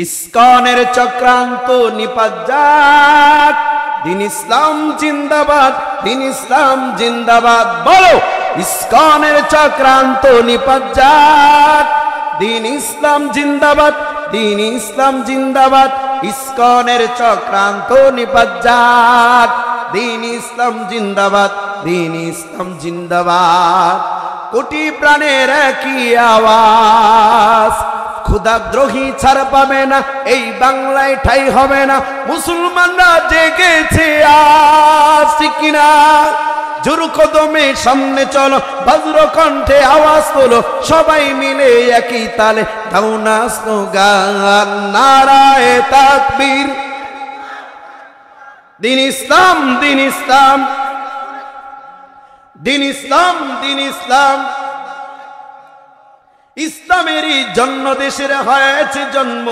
ইসকনের চক্রান্ত নিপাত যাক, দিন ইসলাম জিন্দাবাদ, দিন ইসলাম জিন্দাবাদ। বলো, ইসকনের চক্রান্ত নিপাত যাক, দিন ইসলাম জিন্দাবাদ, দিন ইসলাম জিন্দাবাদ। ইসকনের চক্রান্ত নিপাত যাক, দিন ইসলাম জিন্দাবাদ, দিন ইসলাম জিন্দাবাদ। কোটি প্রাণের একই আওয়াজ, ক্ষুধাদ্রোহী ছাড় পাবে না, এই বাংলায় ঠাই হবে না। মুসলমানরা জেগেছে আজ, ঠিক কিনা? জোর কদমে সামনে চলো, বজ্র কণ্ঠে আওয়াজ তোলো, সবাই মিলে একই তালে দাও না স্লোগান, নারায়ে তাকবীর। দিন ইসলাম, দিন ইসলাম, দিন ইসলাম, দিন ইসলাম। ইসলামেরই জন্য দেশের হয়েছে জন্ম,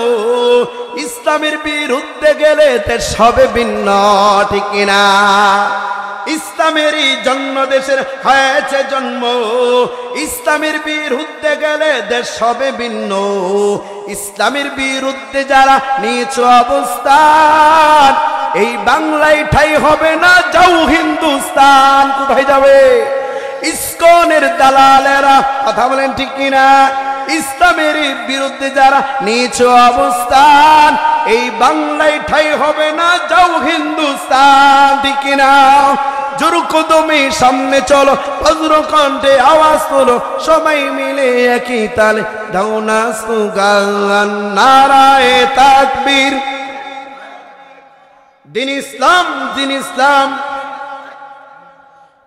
ইসলামের বিরুদ্ধে গেলে দেশ হবে ভিন্ন, ঠিক কিনা? ইসলামেরই জন্য দেশের হয়েছে জন্ম, ইসলামের বিরুদ্ধে গেলে দেশ হবে ভিন্ন। ইসলামের বিরুদ্ধে যারা নিয়েছে অবস্থান, এই বাংলায় ঠাই হবে না, যাও হিন্দুস্তান। কোথায় যাবে? ইসকনের দালালেরা, কথা বলেন ঠিক কিনা? ইসলামের বিরুদ্ধে যারা নিয়েছে অবস্থান, এই বাংলায় ঠাই হবে না, যাও হিন্দুস্তান, ঠিক কিনা? জোর কদমে সামনে চলো, বজ্র কণ্ঠে আওয়াজ তোলো, সবাই মিলে একই তালে দাও না স্লোগান, নারায়ে তাকবীর। দিন ইসলাম, দিন ইসলাম।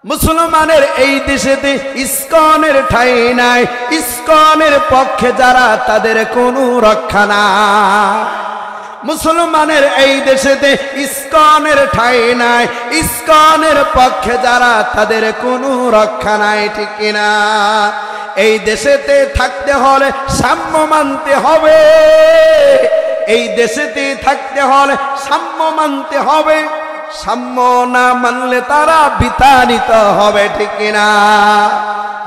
মুসলমানের এই দেশেতে ইসকনের ঠাই নাই, ইসকনের পক্ষে যারা তাদের কোনো রক্ষা নাই। মুসলমানের এই দেশেতে ইসকনের ঠাই নাই, ইসকনের পক্ষে যারা তাদের কোনো রক্ষা নাই, ঠিক কিনা? এই দেশেতে থাকতে হলে সাম্য মানতে হবে, এই দেশেতে থাকতে হলে সাম্য মানতে হবে। সাম্য না মানলে তারা বিতাড়িত হবে, ঠিক কিনা?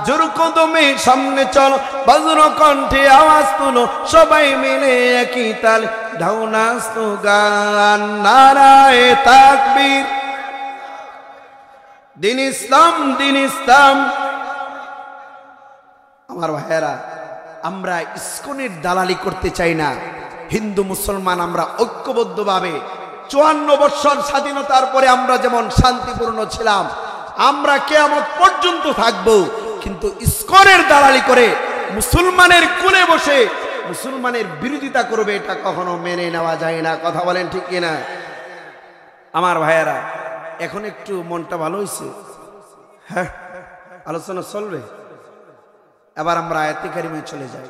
জোর কদমে সামনে চলো, বজ্র কণ্ঠে আওয়াজ তুলো, সবাই মিলে একই তালে দাও না স্লোগান, নারায়ে তাকবীর। দিন ইসলাম, দিন ইসলাম। আমার ভাইয়েরা, আমরা ইসকনের দালালি করতে চাই না। হিন্দু মুসলমান আমরা ঐক্যবদ্ধভাবে 54 বছর স্বাধীনতার পরে আমরা যেমন শান্তিপূর্ণ ছিলাম, আমরা কিয়ামত পর্যন্ত থাকব। কিন্তু ইসকনের দালালি করে মুসলমানের কোলে বসে মুসলমানের বিরোধিতা করবে, এটা কখনো মেনে নেওয়া যায় না। কথা বলেন ঠিক কিনা? আমার ভাইয়েরা, এখন একটু মনটা ভালো হয়েছে, হ্যাঁ, আলোচনা চলবে। এবার আমরা আয়াতে কারিমে চলে যাই।